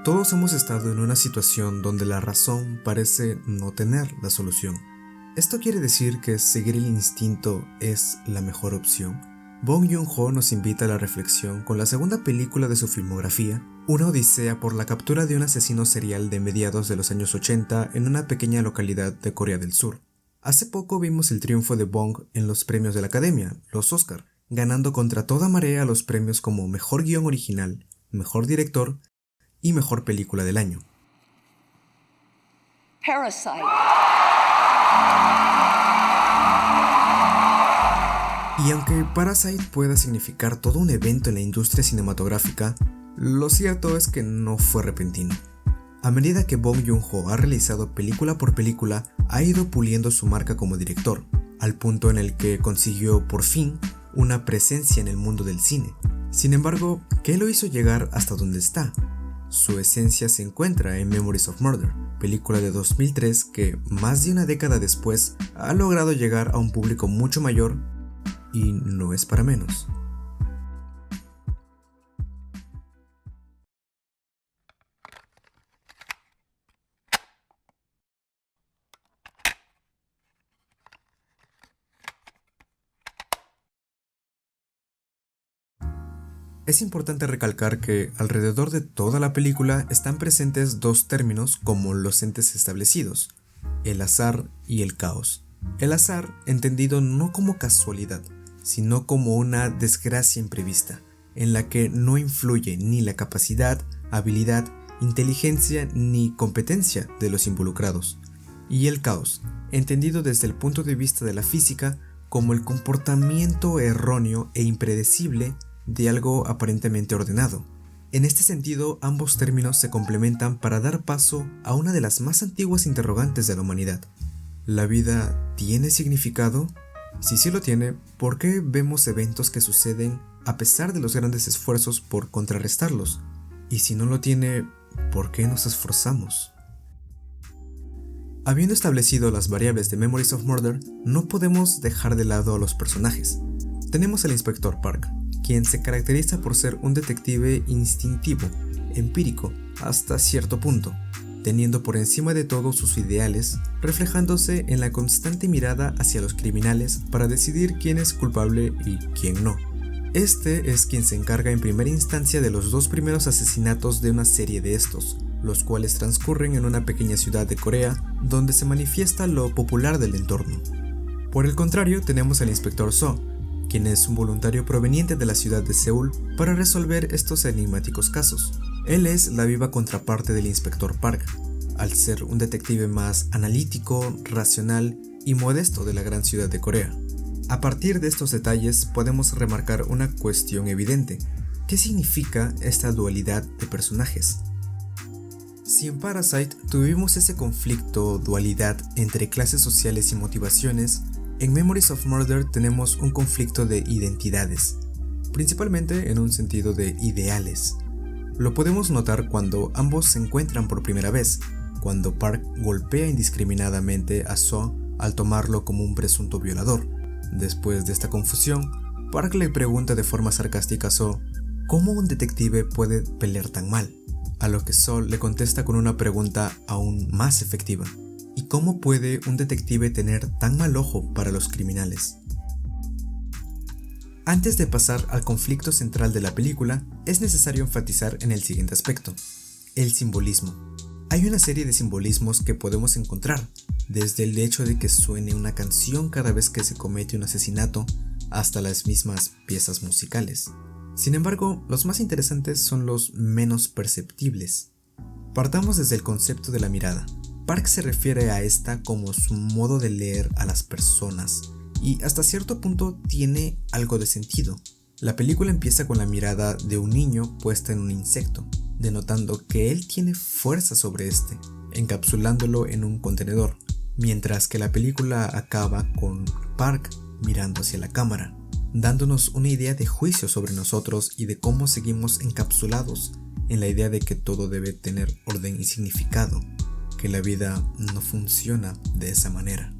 Todos hemos estado en una situación donde la razón parece no tener la solución. ¿Esto quiere decir que seguir el instinto es la mejor opción? Bong Joon-ho nos invita a la reflexión con la segunda película de su filmografía, una odisea por la captura de un asesino serial de mediados de los años 80 en una pequeña localidad de Corea del Sur. Hace poco vimos el triunfo de Bong en los premios de la Academia, los Oscar, ganando contra toda marea los premios como Mejor Guión Original, Mejor Director y Mejor Película del Año. Parasite. Y aunque Parasite pueda significar todo un evento en la industria cinematográfica, lo cierto es que no fue repentino. A medida que Bong Joon-ho ha realizado película por película, ha ido puliendo su marca como director, al punto en el que consiguió por fin una presencia en el mundo del cine. Sin embargo, ¿qué lo hizo llegar hasta donde está? Su esencia se encuentra en Memories of Murder, película de 2003 que, más de una década después, ha logrado llegar a un público mucho mayor y no es para menos. Es importante recalcar que alrededor de toda la película están presentes dos términos como los entes establecidos, el azar y el caos. El azar entendido no como casualidad, sino como una desgracia imprevista, en la que no influye ni la capacidad, habilidad, inteligencia ni competencia de los involucrados. Y el caos, entendido desde el punto de vista de la física como el comportamiento erróneo e impredecible de algo aparentemente ordenado. En este sentido, ambos términos se complementan para dar paso a una de las más antiguas interrogantes de la humanidad. ¿La vida tiene significado? Si sí lo tiene, ¿por qué vemos eventos que suceden a pesar de los grandes esfuerzos por contrarrestarlos? Y si no lo tiene, ¿por qué nos esforzamos? Habiendo establecido las variables de Memories of Murder, no podemos dejar de lado a los personajes. Tenemos al inspector Park, quien se caracteriza por ser un detective instintivo, empírico, hasta cierto punto, teniendo por encima de todo sus ideales, reflejándose en la constante mirada hacia los criminales para decidir quién es culpable y quién no. Este es quien se encarga en primera instancia de los dos primeros asesinatos de una serie de estos, los cuales transcurren en una pequeña ciudad de Corea, donde se manifiesta lo popular del entorno. Por el contrario, tenemos al inspector So, quien es un voluntario proveniente de la ciudad de Seúl para resolver estos enigmáticos casos. Él es la viva contraparte del inspector Park, al ser un detective más analítico, racional y modesto de la gran ciudad de Corea. A partir de estos detalles podemos remarcar una cuestión evidente. ¿Qué significa esta dualidad de personajes? Si en Parasite tuvimos ese conflicto, dualidad entre clases sociales y motivaciones, en Memories of Murder tenemos un conflicto de identidades, principalmente en un sentido de ideales. Lo podemos notar cuando ambos se encuentran por primera vez, cuando Park golpea indiscriminadamente a So al tomarlo como un presunto violador. Después de esta confusión, Park le pregunta de forma sarcástica a So, ¿cómo un detective puede pelear tan mal? A lo que So le contesta con una pregunta aún más efectiva. ¿Y cómo puede un detective tener tan mal ojo para los criminales? Antes de pasar al conflicto central de la película, es necesario enfatizar en el siguiente aspecto: el simbolismo. Hay una serie de simbolismos que podemos encontrar, desde el hecho de que suene una canción cada vez que se comete un asesinato, hasta las mismas piezas musicales. Sin embargo, los más interesantes son los menos perceptibles. Partamos desde el concepto de la mirada. Park se refiere a esta como su modo de leer a las personas, y hasta cierto punto tiene algo de sentido. La película empieza con la mirada de un niño puesta en un insecto, denotando que él tiene fuerza sobre este, encapsulándolo en un contenedor, mientras que la película acaba con Park mirando hacia la cámara, dándonos una idea de juicio sobre nosotros y de cómo seguimos encapsulados en la idea de que todo debe tener orden y significado, que la vida no funciona de esa manera.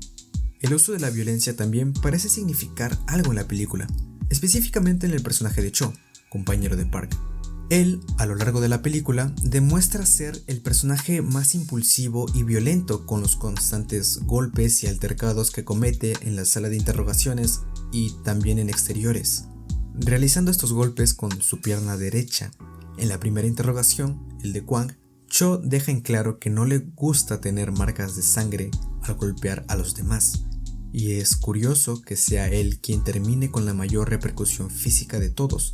El uso de la violencia también parece significar algo en la película, específicamente en el personaje de Cho, compañero de Park, Él, a lo largo de la película, demuestra ser el personaje más impulsivo y violento con los constantes golpes y altercados que comete en la sala de interrogaciones y también en exteriores, realizando estos golpes con su pierna derecha. En la primera interrogación, el de Kwang, Cho deja en claro que no le gusta tener marcas de sangre al golpear a los demás, y es curioso que sea él quien termine con la mayor repercusión física de todos,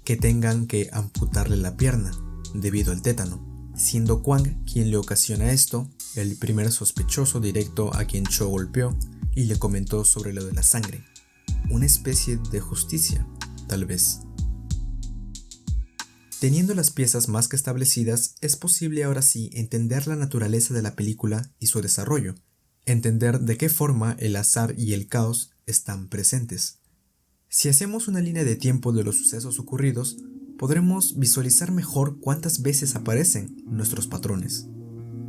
que tengan que amputarle la pierna debido al tétano, siendo Kwang quien le ocasiona esto, el primer sospechoso directo a quien Cho golpeó y le comentó sobre lo de la sangre. Una especie de justicia, tal vez. Teniendo las piezas más que establecidas, es posible ahora sí entender la naturaleza de la película y su desarrollo, entender de qué forma el azar y el caos están presentes. Si hacemos una línea de tiempo de los sucesos ocurridos, podremos visualizar mejor cuántas veces aparecen nuestros patrones.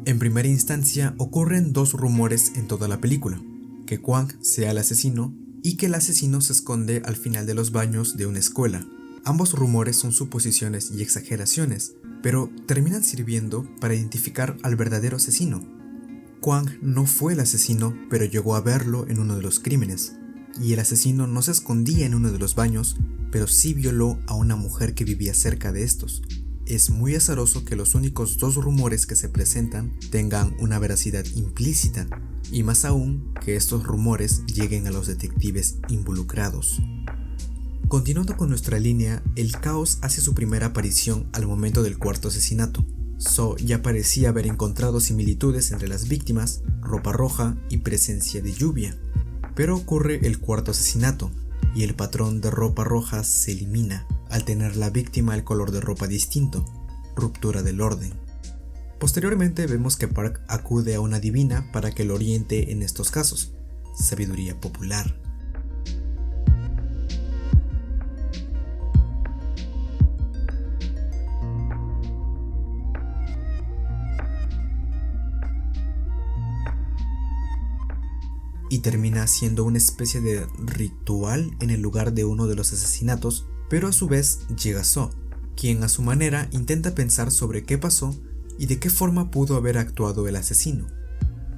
En primera instancia ocurren dos rumores en toda la película, que Kwang sea el asesino y que el asesino se esconde al final de los baños de una escuela. Ambos rumores son suposiciones y exageraciones, pero terminan sirviendo para identificar al verdadero asesino. Kwang no fue el asesino, pero llegó a verlo en uno de los crímenes, y el asesino no se escondía en uno de los baños, pero sí violó a una mujer que vivía cerca de estos. Es muy azaroso que los únicos dos rumores que se presentan tengan una veracidad implícita, y más aún que estos rumores lleguen a los detectives involucrados. Continuando con nuestra línea, el caos hace su primera aparición al momento del cuarto asesinato. So ya parecía haber encontrado similitudes entre las víctimas, ropa roja y presencia de lluvia. Pero ocurre el cuarto asesinato, y el patrón de ropa roja se elimina, al tener la víctima el color de ropa distinto, ruptura del orden. Posteriormente vemos que Park acude a una divina para que lo oriente en estos casos, sabiduría popular. Y termina siendo una especie de ritual en el lugar de uno de los asesinatos, pero a su vez llega So, quien a su manera intenta pensar sobre qué pasó y de qué forma pudo haber actuado el asesino.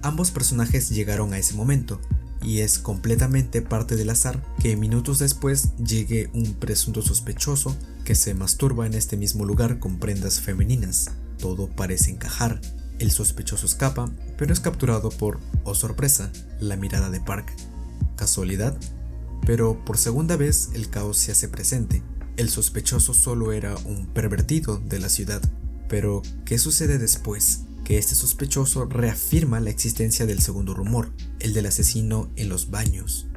Ambos personajes llegaron a ese momento, y es completamente parte del azar que minutos después llegue un presunto sospechoso que se masturba en este mismo lugar con prendas femeninas. Todo parece encajar. El sospechoso escapa, pero es capturado por, oh sorpresa, la mirada de Park. ¿Casualidad? Pero por segunda vez el caos se hace presente. El sospechoso solo era un pervertido de la ciudad. Pero, ¿qué sucede después? Que este sospechoso reafirma la existencia del segundo rumor, el del asesino en los baños.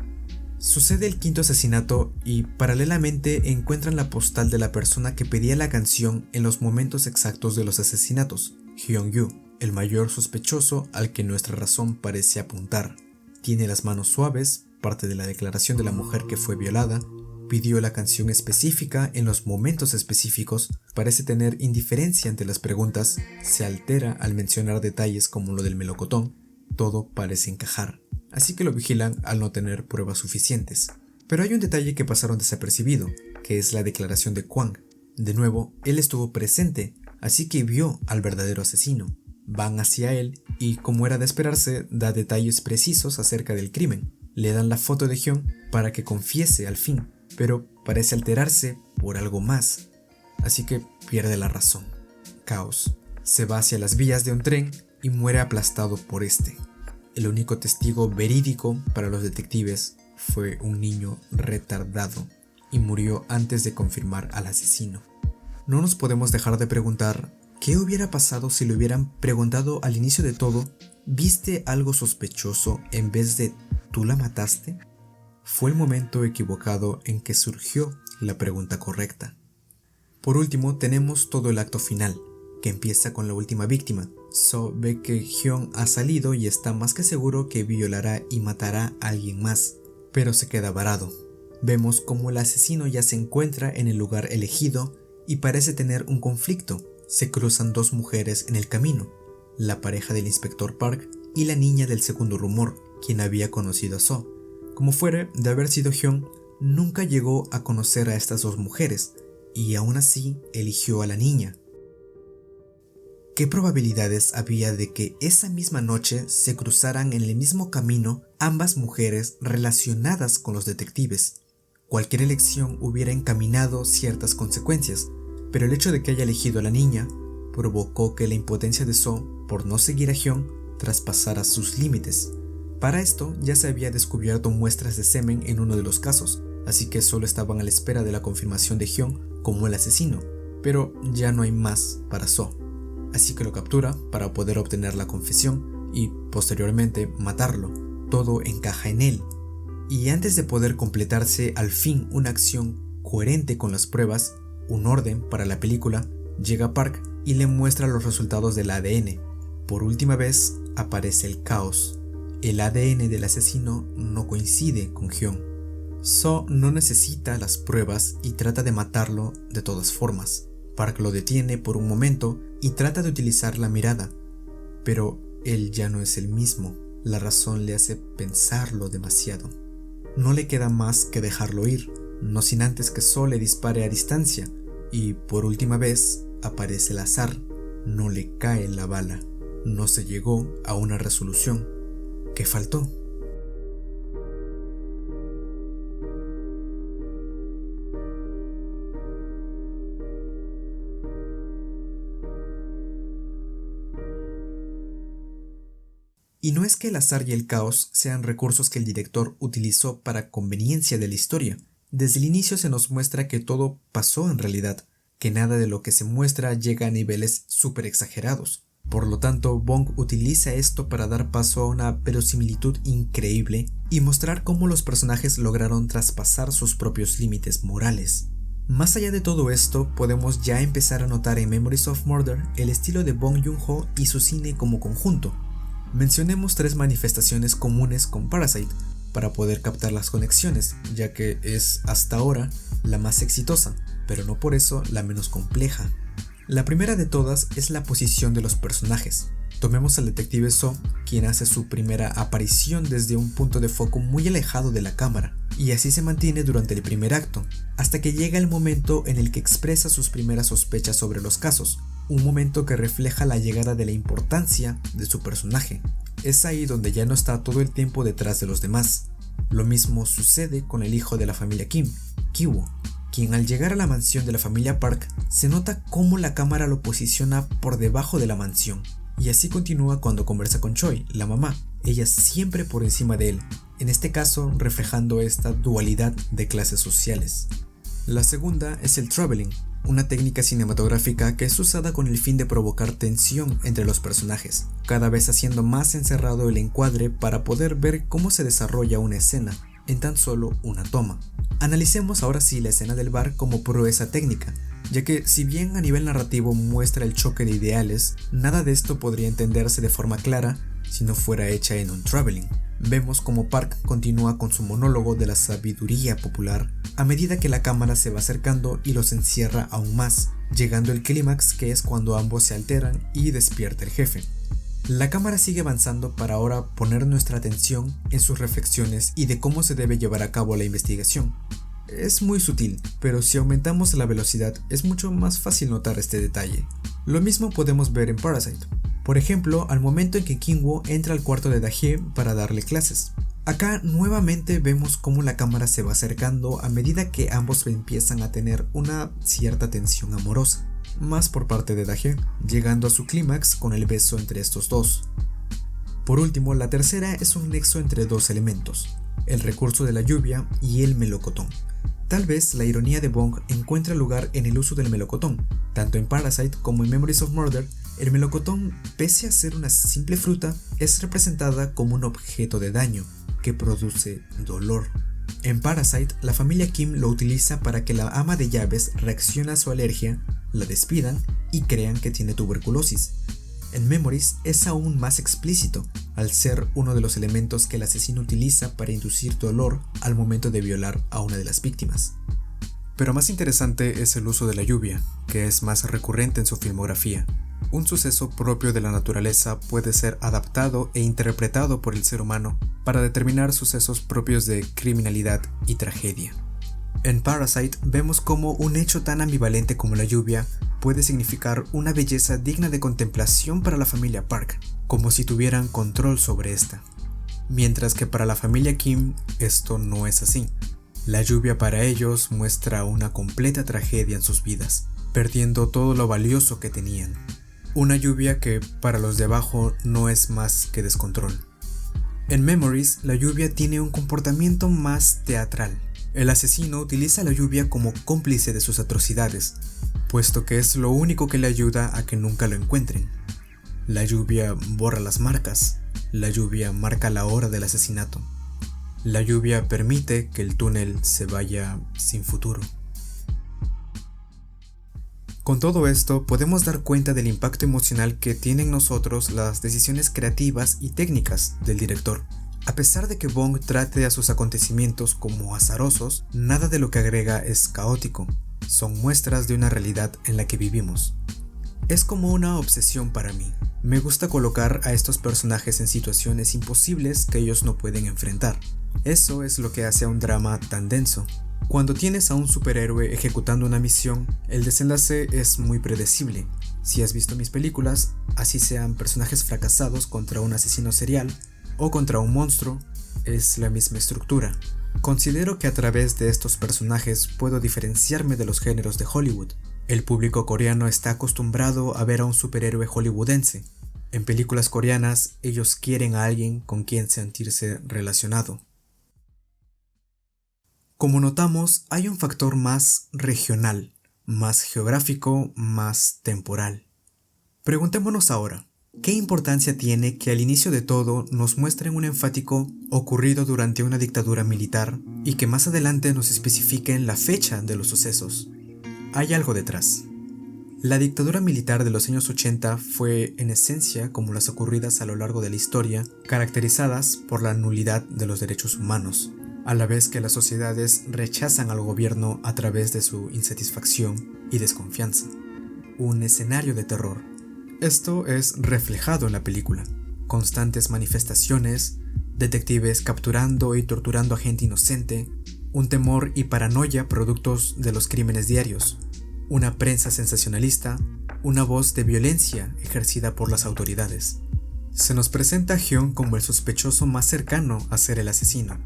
Sucede el quinto asesinato y paralelamente encuentran la postal de la persona que pedía la canción en los momentos exactos de los asesinatos, Hyung-Yu, el mayor sospechoso al que nuestra razón parece apuntar. Tiene las manos suaves, parte de la declaración de la mujer que fue violada, pidió la canción específica en los momentos específicos, parece tener indiferencia ante las preguntas, se altera al mencionar detalles como lo del melocotón, todo parece encajar, así que lo vigilan al no tener pruebas suficientes. Pero hay un detalle que pasaron desapercibido, que es la declaración de Kwang. De nuevo, él estuvo presente, así que vio al verdadero asesino. Van hacia él y, como era de esperarse, da detalles precisos acerca del crimen. Le dan la foto de Hyun para que confiese al fin, pero parece alterarse por algo más, así que pierde la razón. Caos. Se va hacia las vías de un tren y muere aplastado por este. El único testigo verídico para los detectives fue un niño retardado y murió antes de confirmar al asesino. No nos podemos dejar de preguntar ¿qué hubiera pasado si le hubieran preguntado al inicio de todo ¿viste algo sospechoso en vez de ¿tú la mataste? Fue el momento equivocado en que surgió la pregunta correcta. Por último tenemos todo el acto final, que empieza con la última víctima. So ve que Hyun ha salido y está más que seguro que violará y matará a alguien más, pero se queda varado. Vemos como el asesino ya se encuentra en el lugar elegido y parece tener un conflicto. Se cruzan dos mujeres en el camino, la pareja del inspector Park y la niña del segundo rumor, quien había conocido a So. Como fuere de haber sido Hyun, nunca llegó a conocer a estas dos mujeres, y aún así eligió a la niña. ¿Qué probabilidades había de que esa misma noche se cruzaran en el mismo camino ambas mujeres relacionadas con los detectives? Cualquier elección hubiera encaminado ciertas consecuencias, pero el hecho de que haya elegido a la niña provocó que la impotencia de So por no seguir a Hyun traspasara sus límites. Para esto ya se había descubierto muestras de semen en uno de los casos, así que solo estaban a la espera de la confirmación de Hyun como el asesino, pero ya no hay más para So. Así que lo captura para poder obtener la confesión y posteriormente matarlo. Todo encaja en él. Y antes de poder completarse al fin una acción coherente con las pruebas, un orden para la película, llega Park y le muestra los resultados del ADN. Por última vez aparece el caos. El ADN del asesino no coincide con Hyun. So no necesita las pruebas y trata de matarlo de todas formas. Park lo detiene por un momento y trata de utilizar la mirada, pero él ya no es el mismo. La razón le hace pensarlo demasiado. No le queda más que dejarlo ir, no sin antes que So le dispare a distancia, y por última vez aparece el azar. No le cae la bala. No se llegó a una resolución. ¿Qué faltó? Y no es que el azar y el caos sean recursos que el director utilizó para conveniencia de la historia. Desde el inicio se nos muestra que todo pasó en realidad, que nada de lo que se muestra llega a niveles súper exagerados. Por lo tanto, Bong utiliza esto para dar paso a una verosimilitud increíble y mostrar cómo los personajes lograron traspasar sus propios límites morales. Más allá de todo esto, podemos ya empezar a notar en Memories of Murder el estilo de Bong Joon-ho y su cine como conjunto. Mencionemos 3 manifestaciones comunes con Parasite para poder captar las conexiones, ya que es hasta ahora la más exitosa, pero no por eso la menos compleja. La primera de todas es la posición de los personajes. Tomemos al detective So, quien hace su primera aparición desde un punto de foco muy alejado de la cámara, y así se mantiene durante el primer acto, hasta que llega el momento en el que expresa sus primeras sospechas sobre los casos, un momento que refleja la llegada de la importancia de su personaje. Es ahí donde ya no está todo el tiempo detrás de los demás. Lo mismo sucede con el hijo de la familia Kim, Ki-woo, quien al llegar a la mansión de la familia Park se nota cómo la cámara lo posiciona por debajo de la mansión. Y así continúa cuando conversa con Choi, la mamá, ella siempre por encima de él, en este caso reflejando esta dualidad de clases sociales. La segunda es el traveling, una técnica cinematográfica que es usada con el fin de provocar tensión entre los personajes, cada vez haciendo más encerrado el encuadre para poder ver cómo se desarrolla una escena en tan solo una toma. Analicemos ahora sí la escena del bar como proeza técnica, ya que si bien a nivel narrativo muestra el choque de ideales, nada de esto podría entenderse de forma clara si no fuera hecha en un traveling. Vemos como Park continúa con su monólogo de la sabiduría popular a medida que la cámara se va acercando y los encierra aún más, llegando el clímax, que es cuando ambos se alteran y despierta el jefe. La cámara sigue avanzando para ahora poner nuestra atención en sus reflexiones y de cómo se debe llevar a cabo la investigación. Es muy sutil, pero si aumentamos la velocidad es mucho más fácil notar este detalle. Lo mismo podemos ver en Parasite. Por ejemplo, al momento en que Ki-woo entra al cuarto de Da-hye para darle clases. Acá nuevamente vemos cómo la cámara se va acercando a medida que ambos empiezan a tener una cierta tensión amorosa, más por parte de Da-hye, llegando a su clímax con el beso entre estos dos. Por último, la tercera es un nexo entre dos elementos, el recurso de la lluvia y el melocotón. Tal vez la ironía de Bong encuentra lugar en el uso del melocotón. Tanto en Parasite como en Memories of Murder, el melocotón, pese a ser una simple fruta, es representada como un objeto de daño que produce dolor. En Parasite, la familia Kim lo utiliza para que la ama de llaves reaccione a su alergia, la despidan y crean que tiene tuberculosis. En Memories es aún más explícito, al ser uno de los elementos que el asesino utiliza para inducir dolor al momento de violar a una de las víctimas. Pero más interesante es el uso de la lluvia, que es más recurrente en su filmografía. Un suceso propio de la naturaleza puede ser adaptado e interpretado por el ser humano para determinar sucesos propios de criminalidad y tragedia. En Parasite vemos cómo un hecho tan ambivalente como la lluvia puede significar una belleza digna de contemplación para la familia Park, como si tuvieran control sobre esta. Mientras que para la familia Kim esto no es así. La lluvia para ellos muestra una completa tragedia en sus vidas, perdiendo todo lo valioso que tenían. Una lluvia que para los de abajo no es más que descontrol. En Memories, la lluvia tiene un comportamiento más teatral. El asesino utiliza la lluvia como cómplice de sus atrocidades, puesto que es lo único que le ayuda a que nunca lo encuentren. La lluvia borra las marcas, la lluvia marca la hora del asesinato. La lluvia permite que el túnel se vaya sin futuro. Con todo esto, podemos dar cuenta del impacto emocional que tienen en nosotros las decisiones creativas y técnicas del director. A pesar de que Bong trate a sus acontecimientos como azarosos, nada de lo que agrega es caótico. Son muestras de una realidad en la que vivimos. Es como una obsesión para mí. Me gusta colocar a estos personajes en situaciones imposibles que ellos no pueden enfrentar. Eso es lo que hace a un drama tan denso. Cuando tienes a un superhéroe ejecutando una misión, el desenlace es muy predecible. Si has visto mis películas, así sean personajes fracasados contra un asesino serial o contra un monstruo, es la misma estructura. Considero que a través de estos personajes puedo diferenciarme de los géneros de Hollywood. El público coreano está acostumbrado a ver a un superhéroe hollywoodense. En películas coreanas, ellos quieren a alguien con quien sentirse relacionado. Como notamos, hay un factor más regional, más geográfico, más temporal. Preguntémonos ahora, ¿qué importancia tiene que al inicio de todo nos muestren un enfático ocurrido durante una dictadura militar y que más adelante nos especifiquen la fecha de los sucesos? Hay algo detrás. La dictadura militar de los años 80 fue en esencia como las ocurridas a lo largo de la historia, caracterizadas por la nulidad de los derechos humanos, a la vez que las sociedades rechazan al gobierno a través de su insatisfacción y desconfianza. Un escenario de terror. Esto es reflejado en la película. Constantes manifestaciones, detectives capturando y torturando a gente inocente, un temor y paranoia productos de los crímenes diarios, una prensa sensacionalista, una voz de violencia ejercida por las autoridades. Se nos presenta a Hyun como el sospechoso más cercano a ser el asesino.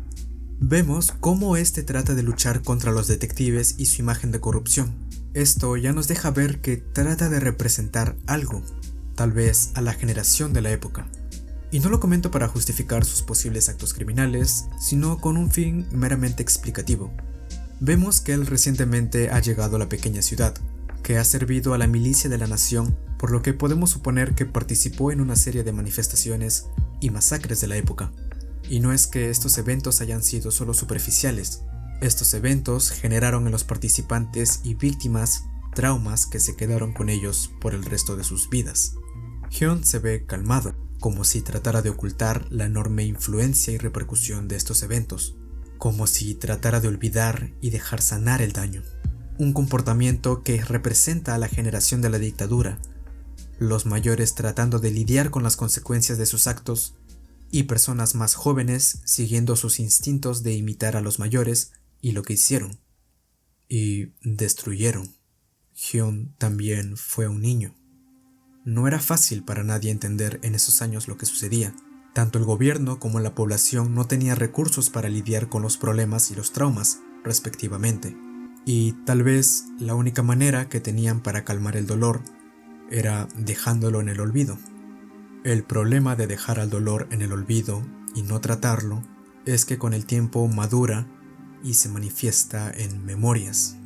Vemos cómo este trata de luchar contra los detectives y su imagen de corrupción. Esto ya nos deja ver que trata de representar algo, tal vez a la generación de la época. Y no lo comento para justificar sus posibles actos criminales, sino con un fin meramente explicativo. Vemos que él recientemente ha llegado a la pequeña ciudad, que ha servido a la milicia de la nación, por lo que podemos suponer que participó en una serie de manifestaciones y masacres de la época. Y no es que estos eventos hayan sido solo superficiales. Estos eventos generaron en los participantes y víctimas traumas que se quedaron con ellos por el resto de sus vidas. Hyun se ve calmado, como si tratara de ocultar la enorme influencia y repercusión de estos eventos, como si tratara de olvidar y dejar sanar el daño. Un comportamiento que representa a la generación de la dictadura, los mayores tratando de lidiar con las consecuencias de sus actos y personas más jóvenes siguiendo sus instintos de imitar a los mayores y lo que hicieron. Y destruyeron. Hyun también fue un niño. No era fácil para nadie entender en esos años lo que sucedía. Tanto el gobierno como la población no tenían recursos para lidiar con los problemas y los traumas, respectivamente. Y tal vez la única manera que tenían para calmar el dolor era dejándolo en el olvido. El problema de dejar al dolor en el olvido y no tratarlo es que con el tiempo madura y se manifiesta en memorias.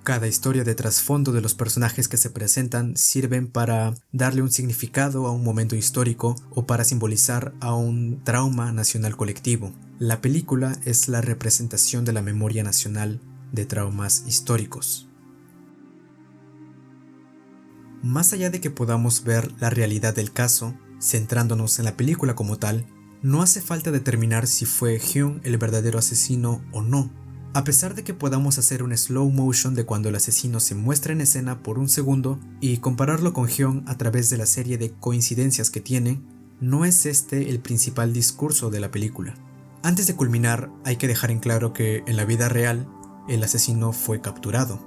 Cada historia de trasfondo de los personajes que se presentan sirven para darle un significado a un momento histórico o para simbolizar a un trauma nacional colectivo. La película es la representación de la memoria nacional de traumas históricos. Más allá de que podamos ver la realidad del caso, centrándonos en la película como tal, no hace falta determinar si fue Hyun el verdadero asesino o no. A pesar de que podamos hacer un slow motion de cuando el asesino se muestra en escena por un segundo y compararlo con Hyun a través de la serie de coincidencias que tiene, no es este el principal discurso de la película. Antes de culminar, hay que dejar en claro que en la vida real, el asesino fue capturado,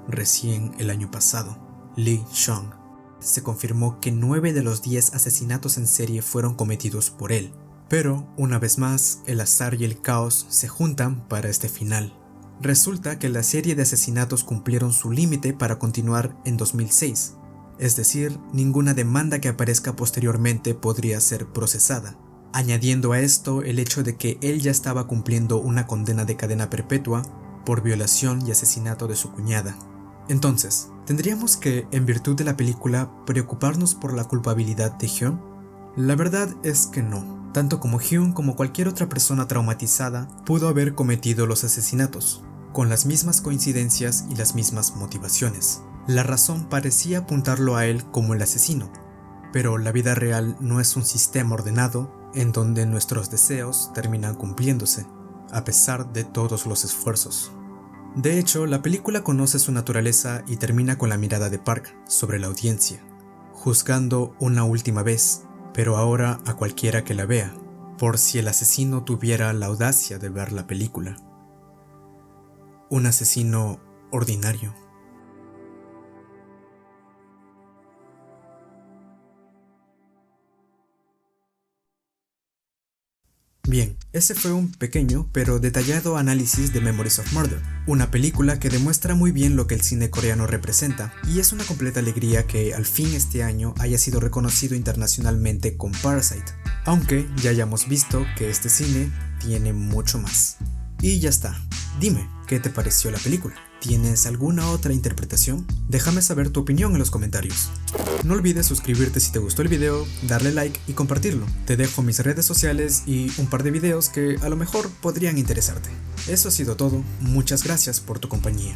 recién el año pasado, Lee Chung. Se confirmó que 9 de los 10 asesinatos en serie fueron cometidos por él. Pero, una vez más, el azar y el caos se juntan para este final. Resulta que la serie de asesinatos cumplieron su límite para continuar en 2006. Es decir, ninguna demanda que aparezca posteriormente podría ser procesada. Añadiendo a esto el hecho de que él ya estaba cumpliendo una condena de cadena perpetua por violación y asesinato de su cuñada. Entonces, ¿tendríamos que, en virtud de la película, preocuparnos por la culpabilidad de Hyun? La verdad es que no. Tanto como Hyun como cualquier otra persona traumatizada pudo haber cometido los asesinatos, con las mismas coincidencias y las mismas motivaciones. La razón parecía apuntarlo a él como el asesino, pero la vida real no es un sistema ordenado en donde nuestros deseos terminan cumpliéndose, a pesar de todos los esfuerzos. De hecho, la película conoce su naturaleza y termina con la mirada de Park sobre la audiencia, juzgando una última vez, pero ahora a cualquiera que la vea, por si el asesino tuviera la audacia de ver la película. Un asesino ordinario. Bien, ese fue un pequeño pero detallado análisis de Memories of Murder, una película que demuestra muy bien lo que el cine coreano representa, y es una completa alegría que al fin este año haya sido reconocido internacionalmente con Parasite, aunque ya hayamos visto que este cine tiene mucho más. Y ya está, dime, ¿qué te pareció la película? ¿Tienes alguna otra interpretación? Déjame saber tu opinión en los comentarios. No olvides suscribirte si te gustó el video, darle like y compartirlo. Te dejo mis redes sociales y un par de videos que a lo mejor podrían interesarte. Eso ha sido todo, muchas gracias por tu compañía.